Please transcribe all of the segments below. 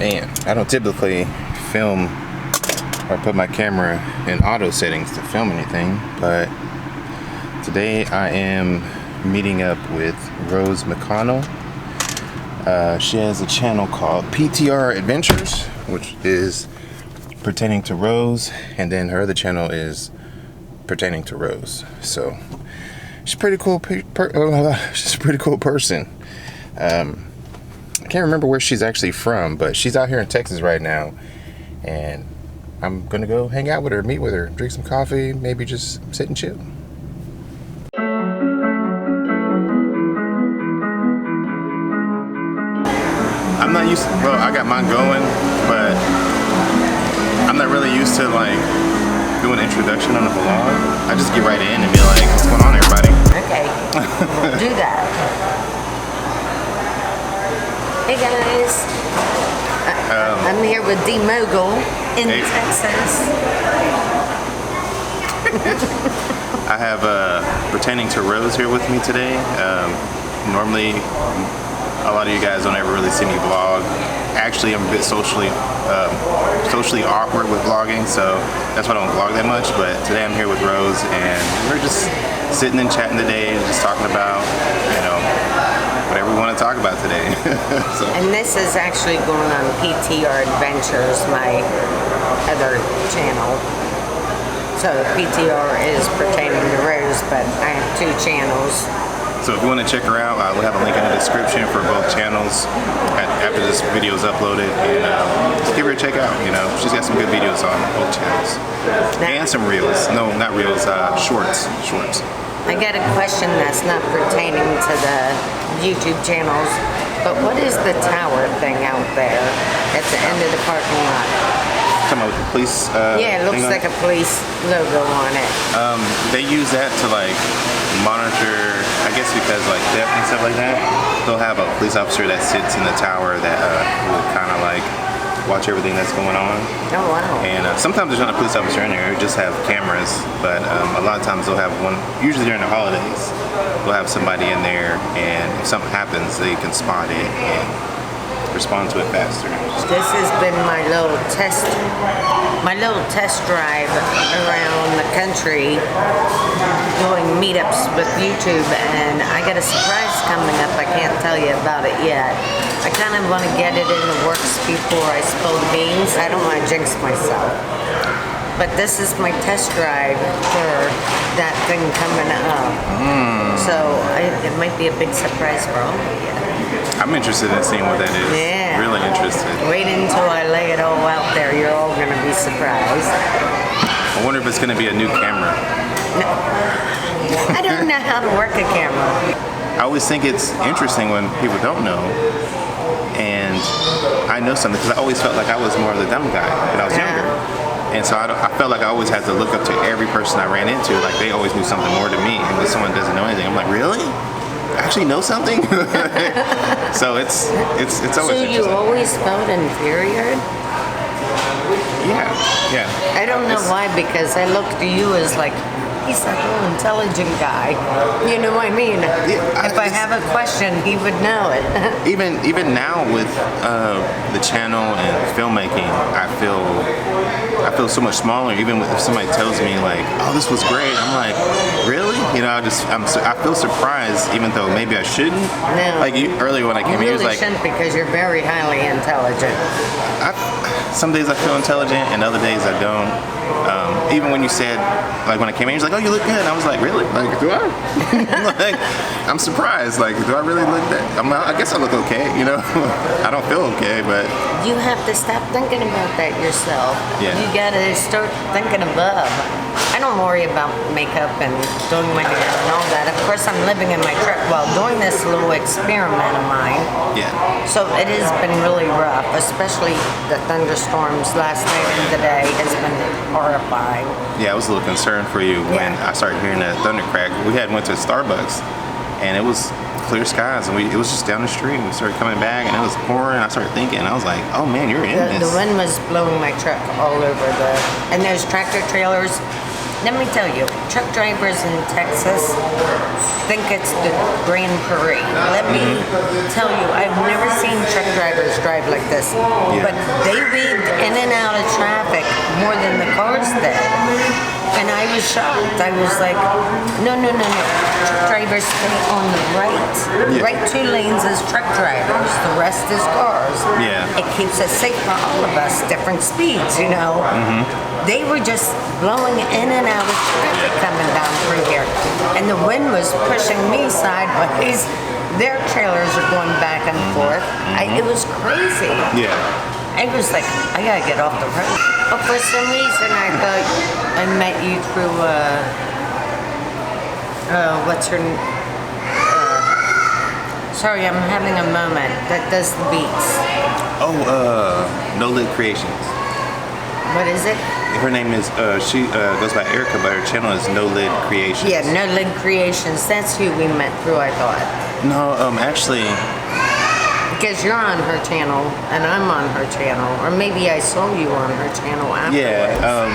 Man, I don't typically film or put my camera in auto settings to film anything, but today I am meeting up with Rose McConnell. She has a channel called PTR Adventures, which is pertaining to Rose, and then her other channel is pertaining to Rose. So she's a pretty cool. She's a pretty cool person. I can't remember where she's actually from, but she's out here in Texas right now, and I'm gonna go hang out with her, meet with her, drink some coffee, maybe just sit and chill. I'm not used to, well, I got mine going, but I'm not really used to like doing an introduction on a vlog. I just get right in and be like, what's going on, everybody? Okay, we'll do that. Hey guys, I'm here with D-Mogul in Texas. I have pertaining to Rose here with me today. Normally, a lot of you guys don't ever really see me vlog. Actually, I'm a bit socially awkward with vlogging, so that's why I don't vlog that much. But today I'm here with Rose, and we're just sitting and chatting today, just talking about, you know, whatever we want to talk about today. So. And this is actually going on PTR Adventures, my other channel. So PTR is pertaining to Rose, but I have two channels. So if you want to check her out, we'll have a link in the description for both channels after this video is uploaded, and just give her a check out. You know, she's got some good videos on both channels, and some reels. No, not reels, shorts. I got a question that's not pertaining to the YouTube channels, but what is the tower thing out there at the end of the parking lot? Talking about with the police. Yeah, it looks like a police logo on it. They use that to like monitor, I guess because like theft and stuff like that. They'll have a police officer that sits in the tower that will kind of like watch everything that's going on. Oh wow. And sometimes there's not a police officer in there, they just have cameras, but a lot of times they'll have one, usually during the holidays, they'll have somebody in there, and if something happens, they can spot it and respond to it faster. This has been my little test drive around the country, doing meetups with YouTube, and I got a surprise coming up. I can't tell you about it yet. I kind of want to get it in the works before I spill the beans. I don't want to jinx myself. But this is my test drive for that thing coming up. So it might be a big surprise for all of you. I'm interested in seeing what that is. Yeah. Really interested. Wait until I lay it all out there. You're all going to be surprised. I wonder if it's going to be a new camera. No. I don't know how to work a camera. I always think it's interesting when people don't know. And I know something because I always felt like I was more of the dumb guy when I was younger. And so I felt like I always had to look up to every person I ran into. Like they always knew something more than me. And when someone doesn't know anything, I'm like, really? Actually know something? So it's always So you always felt inferior? Yeah. I don't know why, because I looked to you as like, he's a real intelligent guy. You know what I mean? Yeah, if I have a question, he would know it. even now with the channel and filmmaking, I feel so much smaller. Even if somebody tells me like, "Oh, this was great," I'm like, "Really?" You know, I feel surprised, even though maybe I shouldn't. No. Like earlier when I came here, you really like, shouldn't, because you're very highly intelligent. some days I feel intelligent, and other days I don't. Even when you said, like when I came in, you're like, "Oh, you look good." I was like, "Really? Like, do I?" Like, I'm surprised. Like, do I really look that? I guess I look okay. You know, I don't feel okay, but you have to stop thinking about that yourself. Yeah. You gotta start thinking above. I don't worry about makeup and doing my hair and all that. Of course, I'm living in my truck while doing this little experiment of mine. yeah. So it has been really rough, especially the thunderstorms last night and today has been horrifying. Yeah, I was a little concerned for you when I started hearing that thunder crack. We went to Starbucks, and it was clear skies, and it was just down the street, and we started coming back, and it was pouring. I started thinking, I was like, oh man, you're in this. The wind was blowing my truck all over and those tractor trailers. Let me tell you, truck drivers in Texas think it's the Grand Prairie. Let me tell you, I've never seen truck drivers drivers drive like this. But they weaved in and out of traffic more than the cars did. And I was shocked. I was like, no. Truck drivers stay on the right. Right 2 lanes is truck drivers. The rest is cars. Yeah. It keeps us safe for all of us, different speeds, you know. They were just blowing in and out of traffic coming down through here. And the wind was pushing me sideways. Their trailers are going back and forth. It was crazy. Yeah. I was like, I gotta get off the road. But for some reason, I thought I met you through, what's her name? Sorry, I'm having a moment. That does the beats. Oh, No Lid Creations. What is it? Her name is, she goes by Erica, but her channel is No Lid Creations. Yeah, No Lid Creations. That's who we met through, I thought. No, actually. Because you're on her channel, and I'm on her channel. Or maybe I saw you on her channel afterwards. Yeah,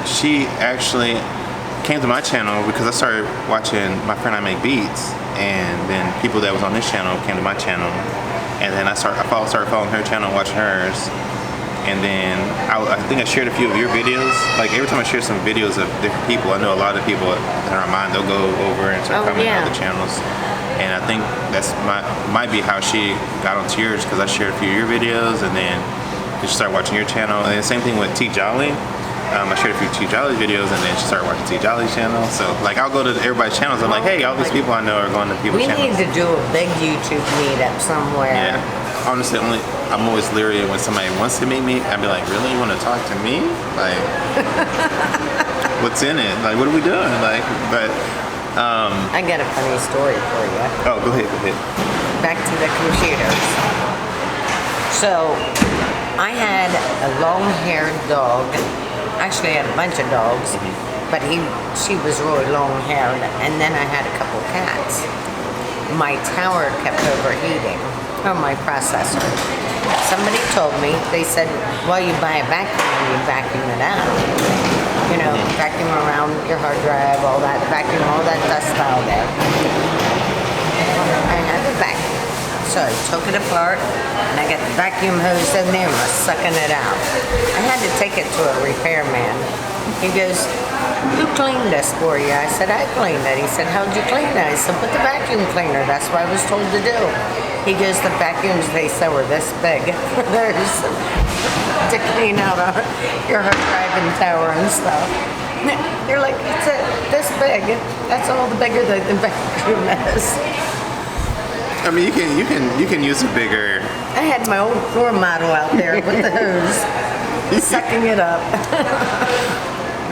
she actually came to my channel because I started watching My Friend I Make Beats, and then people that was on this channel came to my channel, and then I started following her channel, watching hers, and then I think I shared a few of your videos. Like every time I share some videos of different people, I know a lot of people that are on mine, they'll go over and start commenting on the channels. And I think that's might be how she got onto yours, because I shared a few of your videos, and then she started watching your channel. And the same thing with T Jolly. I shared a few T Jolly videos, and then she started watching T Jolly's channel. So like I'll go to everybody's channels. I'm like, hey, all these people I know are going to people's channels. We need to do a big YouTube meetup somewhere. Yeah. Honestly, I'm always leery when somebody wants to meet me. I'd be like, really, you want to talk to me? Like, what's in it? Like, what are we doing? Like, but. I got a funny story for you. Oh, go ahead. Back to the computers. So, I had a long-haired dog. Actually, I had a bunch of dogs, but she was really long-haired. And then I had a couple cats. My tower kept overheating, or my processor. Somebody told me, they said, well, you buy a vacuum and you vacuum it out. You know, vacuum around your hard drive, all that, vacuum all that dust out there. I had the vacuum. So I took it apart, and I got the vacuum hose in there and was sucking it out. I had to take it to a repairman. He goes, who cleaned this for you? I said, I cleaned it. He said, how'd you clean it? I said, with the vacuum cleaner. That's what I was told to do. He goes, the vacuums they sell are this big. There's to clean out your hard drive and tower and stuff. You're like, it's this big. That's all the bigger the vacuum is. I mean, you can use a bigger. I had my old floor model out there with the hose, sucking it up.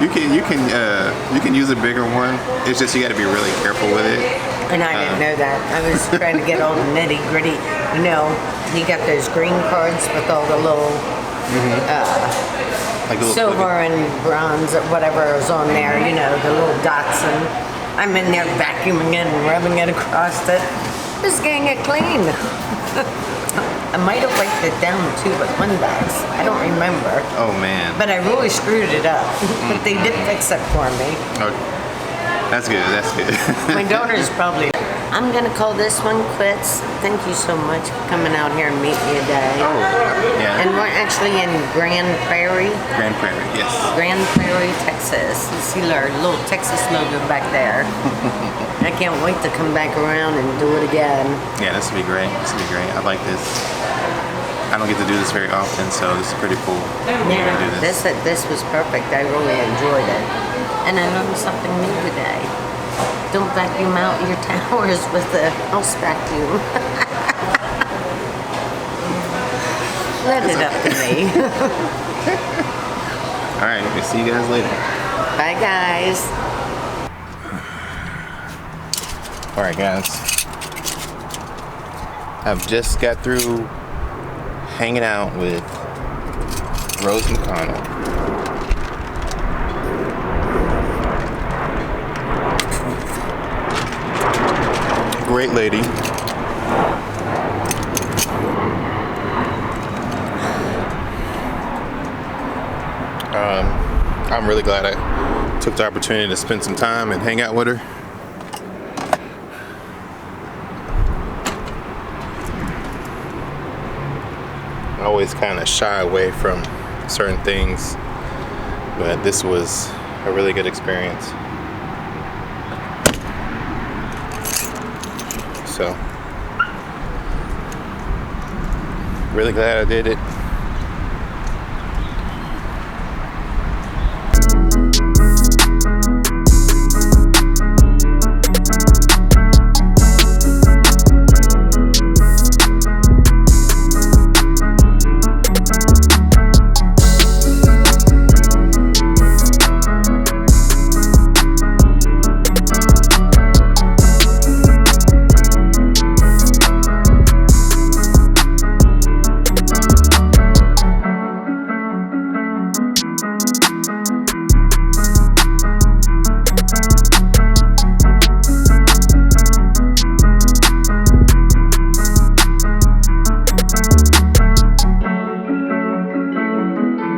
You can use a bigger one. It's just you got to be really careful with it. And I didn't know that. I was trying to get all the nitty gritty. You know, you got those green cards with all the little like silver and bronze or whatever is on there. You know, the little dots, and I'm in there vacuuming it and rubbing it across it. Just getting it clean. I might have wiped it down too with Windex. I don't remember. Oh man. But I really screwed it up. But they did fix it for me. Oh, that's good. My daughter's probably. I'm gonna call this one quits. Thank you so much for coming out here and meeting me today. Oh, yeah. And we're actually in Grand Prairie. Grand Prairie, yes. Grand Prairie, Texas. You see our little Texas logo back there. I can't wait to come back around and do it again. Yeah, this will be great. I like this. I don't get to do this very often, so this is pretty cool. Yeah, this was perfect. I really enjoyed it. And I learned something new today. Don't vacuum out your towers with the house vacuum. Let it up to me. Alright, we'll see you guys later. Bye guys. Alright guys. I've just got through hanging out with Rose McConnell. Great lady. I'm really glad I took the opportunity to spend some time and hang out with her. I always kind of shy away from certain things, but this was a really good experience. So, really glad I did it.